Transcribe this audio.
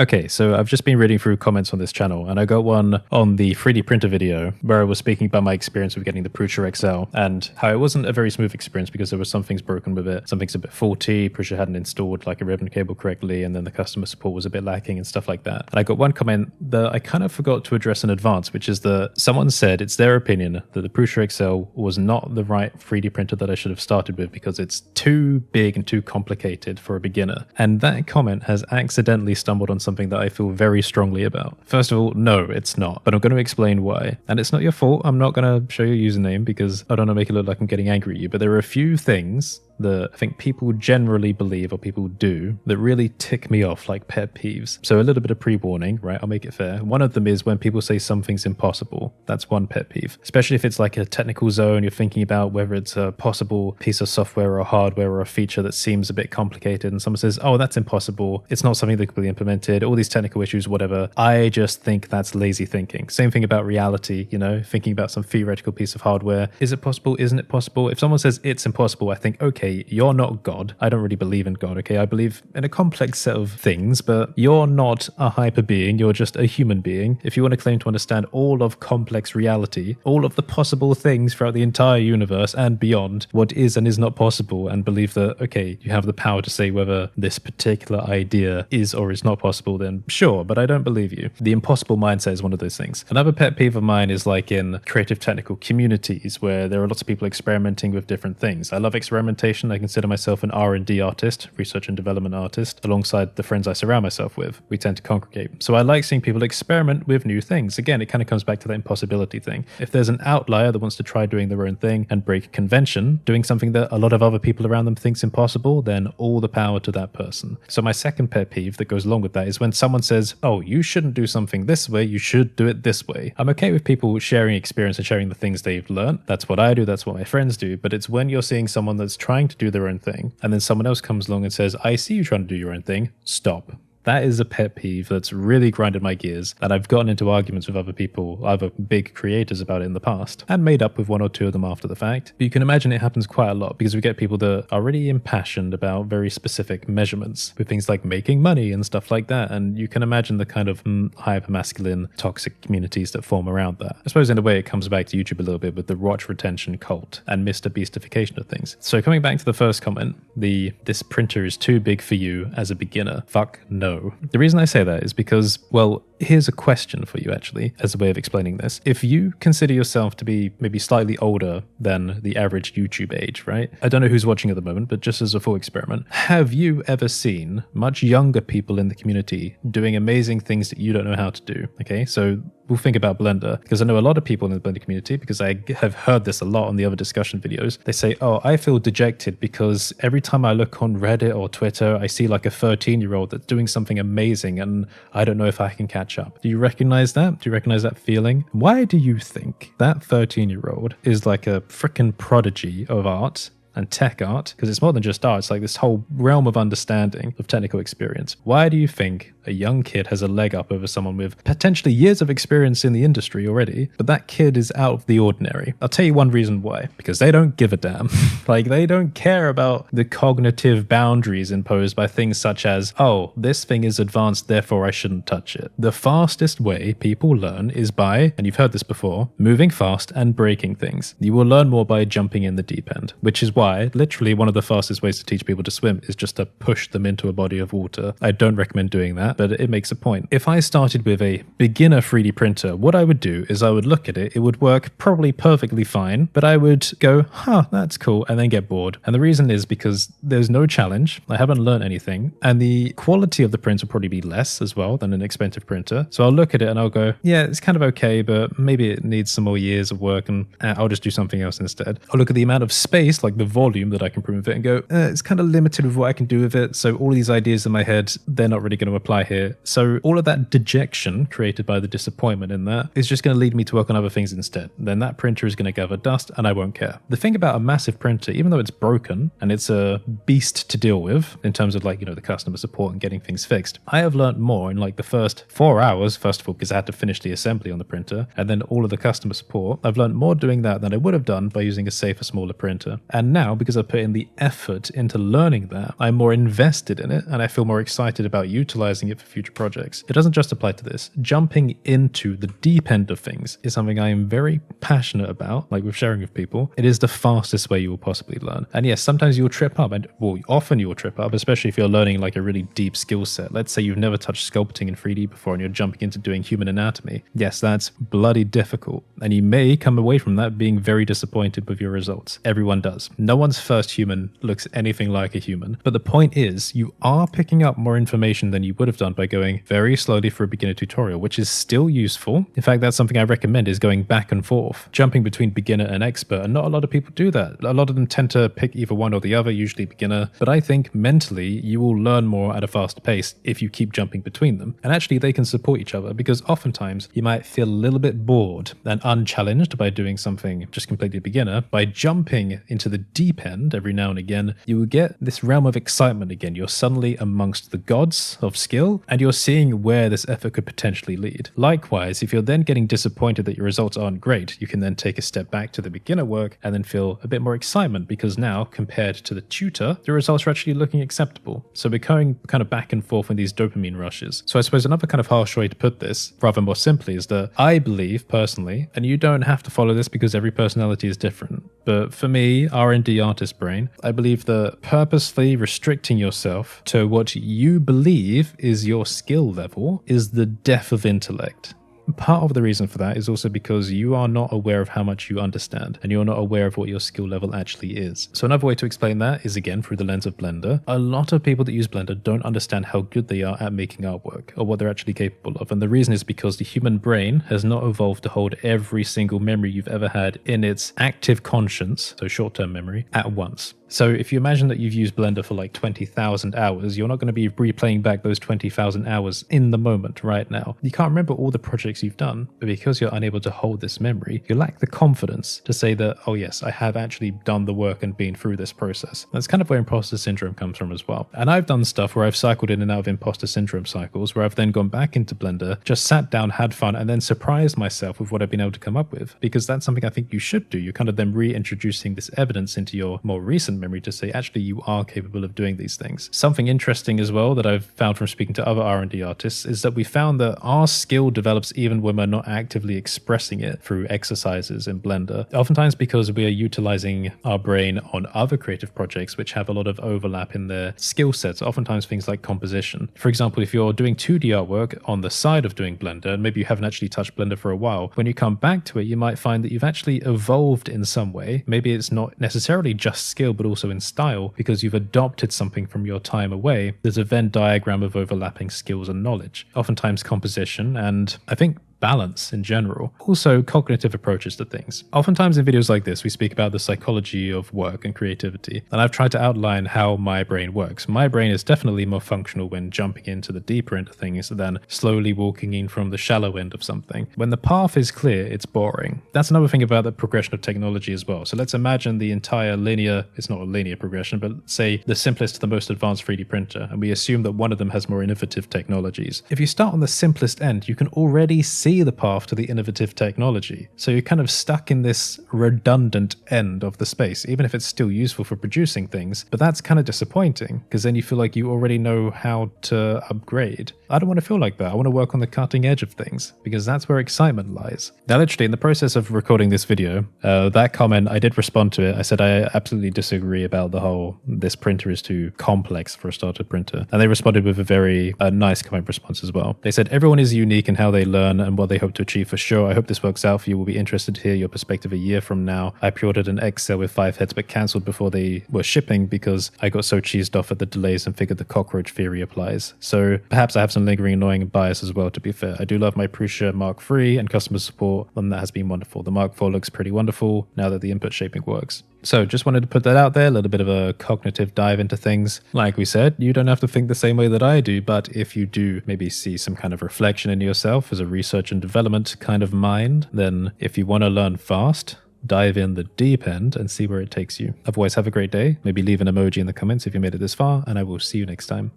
Okay, so I've just been reading through comments on this channel, and I got one on the 3D printer video where I was speaking about my experience with getting the Prusa XL and how it wasn't a very smooth experience because there were some things broken with it, some things a bit faulty, Prusa hadn't installed like a ribbon cable correctly, and then the customer support was a bit lacking and stuff like that. And I got one comment that I kind of forgot to address in advance, which is that someone said it's their opinion that the Prusa XL was not the right 3D printer that I should have started with because it's too big and too complicated for a beginner. And that comment has accidentally stumbled on something that I feel very strongly about. First of all, no, it's not, but I'm going to explain why. And it's not your fault. I'm not going to show your username because I don't want to make it look like I'm getting angry at you, but there are a few things that I think people generally believe or people do that really tick me off like pet peeves. So a little bit of pre-warning, right? I'll make it fair. One of them is when people say something's impossible. That's one pet peeve, especially if it's like a technical zone you're thinking about, whether it's a possible piece of software or hardware or a feature that seems a bit complicated and someone says, oh, that's impossible. It's not something that could be implemented, all these technical issues, whatever. I just think that's lazy thinking. Same thing about reality, you know, thinking about some theoretical piece of hardware. Is it possible? Isn't it possible? If someone says it's impossible, I think, okay, you're not God. I don't really believe in God, okay? I believe in a complex set of things, but you're not a hyper being. You're just a human being. If you want to claim to understand all of complex reality, all of the possible things throughout the entire universe and beyond, what is and is not possible, and believe that, okay, you have the power to say whether this particular idea is or is not possible, then sure, but I don't believe you. The impossible mindset is one of those things. Another pet peeve of mine is like in creative technical communities where there are lots of people experimenting with different things. I love experimentation. I consider myself an R&D artist, research and development artist, alongside the friends I surround myself with. We tend to congregate. So I like seeing people experiment with new things. Again, it kind of comes back to that impossibility thing. If there's an outlier that wants to try doing their own thing and break convention, doing something that a lot of other people around them thinks impossible, then all the power to that person. So my second pet peeve that goes along with that is when someone says, oh, you shouldn't do something this way, you should do it this way. I'm okay with people sharing experience and sharing the things they've learned. That's what I do, that's what my friends do, but it's when you're seeing someone that's trying to do their own thing and then someone else comes along and says, I see you trying to do your own thing, stop. That is a pet peeve that's really grinded my gears, and I've gotten into arguments with other people, other big creators about it in the past, and made up with one or two of them after the fact. But you can imagine it happens quite a lot because we get people that are really impassioned about very specific measurements with things like making money and stuff like that, and you can imagine the kind of hyper-masculine, toxic communities that form around that. I suppose in a way it comes back to YouTube a little bit with the watch retention cult and Mr. Beastification of things. So coming back to the first comment, this printer is too big for you as a beginner. Fuck no. The reason I say that is because, well, here's a question for you actually, as a way of explaining this. If you consider yourself to be maybe slightly older than the average YouTube age, right? I don't know who's watching at the moment, but just as a full experiment, have you ever seen much younger people in the community doing amazing things that you don't know how to do? Okay, so we'll think about Blender, because I know a lot of people in the Blender community, because I have heard this a lot on the other discussion videos. They say, oh, I feel dejected because every time I look on Reddit or Twitter, I see like a 13-year-old that's doing something amazing and I don't know if I can catch up. Do you recognize that? Do you recognize that feeling? Why do you think that 13-year-old is like a freaking prodigy of art and tech art? Because it's more than just art, it's like this whole realm of understanding of technical experience. Why do you think a young kid has a leg up over someone with potentially years of experience in the industry already, but that kid is out of the ordinary? I'll tell you one reason why. Because they don't give a damn. Like, they don't care about the cognitive boundaries imposed by things such as, oh, this thing is advanced, therefore I shouldn't touch it. The fastest way people learn is by, and you've heard this before, moving fast and breaking things. You will learn more by jumping in the deep end, which is why literally one of the fastest ways to teach people to swim is just to push them into a body of water. I don't recommend doing that, but it makes a point. If I started with a beginner 3D printer, what I would do is I would look at it, it would work probably perfectly fine, but I would go, huh, that's cool, and then get bored. And the reason is because there's no challenge, I haven't learned anything, and the quality of the print will probably be less as well than an expensive printer. So I'll look at it and I'll go, yeah, it's kind of okay, but maybe it needs some more years of work and I'll just do something else instead. I'll look at the amount of space, like the volume that I can put with it, and go, it's kind of limited with what I can do with it. So all these ideas in my head, they're not really going to apply here. So all of that dejection created by the disappointment in that is just going to lead me to work on other things instead. Then that printer is going to gather dust and I won't care. The thing about a massive printer, even though it's broken and it's a beast to deal with in terms of like, you know, the customer support and getting things fixed, I have learned more in like the first 4 hours, first of all, because I had to finish the assembly on the printer, and then all of the customer support. I've learned more doing that than I would have done by using a safer, smaller printer. And now, because I've put in the effort into learning that, I'm more invested in it and I feel more excited about utilizing it for future projects. It doesn't just apply to this. Jumping into the deep end of things is something I am very passionate about, like with sharing with people. It is the fastest way you will possibly learn. And yes, sometimes you will trip up, and well, often you will trip up, especially if you're learning like a really deep skill set. Let's say you've never touched sculpting in 3D before and you're jumping into doing human anatomy. Yes, that's bloody difficult. And you may come away from that being very disappointed with your results. Everyone does. No one's first human looks anything like a human. But the point is, you are picking up more information than you would have done by going very slowly for a beginner tutorial, which is still useful. In fact, that's something I recommend, is going back and forth, jumping between beginner and expert. And not a lot of people do that. A lot of them tend to pick either one or the other, usually beginner. But I think mentally, you will learn more at a faster pace if you keep jumping between them. And actually, they can support each other, because oftentimes you might feel a little bit bored and unchallenged by doing something just completely beginner. By jumping into the deep end every now and again, you will get this realm of excitement again. You're suddenly amongst the gods of skill, and you're seeing where this effort could potentially lead. Likewise, if you're then getting disappointed that your results aren't great, you can then take a step back to the beginner work and then feel a bit more excitement, because now, compared to the tutor, the results are actually looking acceptable. So we're going kind of back and forth in these dopamine rushes. So I suppose another kind of harsh way to put this, rather more simply, is that I believe personally, and you don't have to follow this because every personality is different, but for me, R&D artist brain, I believe that purposefully restricting yourself to what you believe is your skill level is the death of intellect. Part of the reason for that is also because you are not aware of how much you understand, and you're not aware of what your skill level actually is. So another way to explain that is, again, through the lens of Blender. A lot of people that use Blender don't understand how good they are at making artwork, or what they're actually capable of. And the reason is because the human brain has not evolved to hold every single memory you've ever had in its active conscience, so short-term memory, at once. So if you imagine that you've used Blender for like 20,000 hours, you're not going to be replaying back those 20,000 hours in the moment right now. You can't remember all the projects you've done, but because you're unable to hold this memory, you lack the confidence to say that, oh yes, I have actually done the work and been through this process. That's kind of where imposter syndrome comes from as well. And I've done stuff where I've cycled in and out of imposter syndrome cycles, where I've then gone back into Blender, just sat down, had fun, and then surprised myself with what I've been able to come up with. Because that's something I think you should do. You're kind of then reintroducing this evidence into your more recent memory to say, actually, you are capable of doing these things. Something interesting as well that I've found from speaking to other R&D artists is that we found that our skill develops even when we're not actively expressing it through exercises in Blender. Oftentimes because we are utilizing our brain on other creative projects which have a lot of overlap in their skill sets, oftentimes things like composition. For example, if you're doing 2D artwork on the side of doing Blender, and maybe you haven't actually touched Blender for a while, when you come back to it, you might find that you've actually evolved in some way. Maybe it's not necessarily just skill, but also in style, because you've adopted something from your time away. There's a Venn diagram of overlapping skills and knowledge, oftentimes composition, and I think balance in general. Also, cognitive approaches to things. Oftentimes in videos like this, we speak about the psychology of work and creativity, and I've tried to outline how my brain works. My brain is definitely more functional when jumping into the deeper end of things than slowly walking in from the shallow end of something. When the path is clear, it's boring. That's another thing about the progression of technology as well. So let's imagine the entire linear, it's not a linear progression, but say the simplest to the most advanced 3D printer, and we assume that one of them has more innovative technologies. If you start on the simplest end, you can already see the path to the innovative technology. So you're kind of stuck in this redundant end of the space, even if it's still useful for producing things. But that's kind of disappointing, because then you feel like you already know how to upgrade. I don't want to feel like that. I want to work on the cutting edge of things, because that's where excitement lies. Now, literally, in the process of recording this video, that comment, I did respond to it. I said I absolutely disagree about the whole, this printer is too complex for a starter printer. And they responded with a very nice comment response as well. They said, everyone is unique in how they learn and what they hope to achieve for sure. I hope this works out for you. We'll be interested to hear your perspective a year from now. I pre-ordered an XL with 5 heads but cancelled before they were shipping because I got so cheesed off at the delays and figured the cockroach theory applies. So perhaps I have some lingering annoying bias as well, to be fair. I do love my Prusa Mark III, and customer support on that has been wonderful. The Mark IV looks pretty wonderful now that the input shaping works. So just wanted to put that out there, a little bit of a cognitive dive into things. Like we said, you don't have to think the same way that I do, but if you do maybe see some kind of reflection in yourself as a research and development kind of mind, then if you want to learn fast, dive in the deep end and see where it takes you. Otherwise, have a great day. Maybe leave an emoji in the comments if you made it this far, and I will see you next time.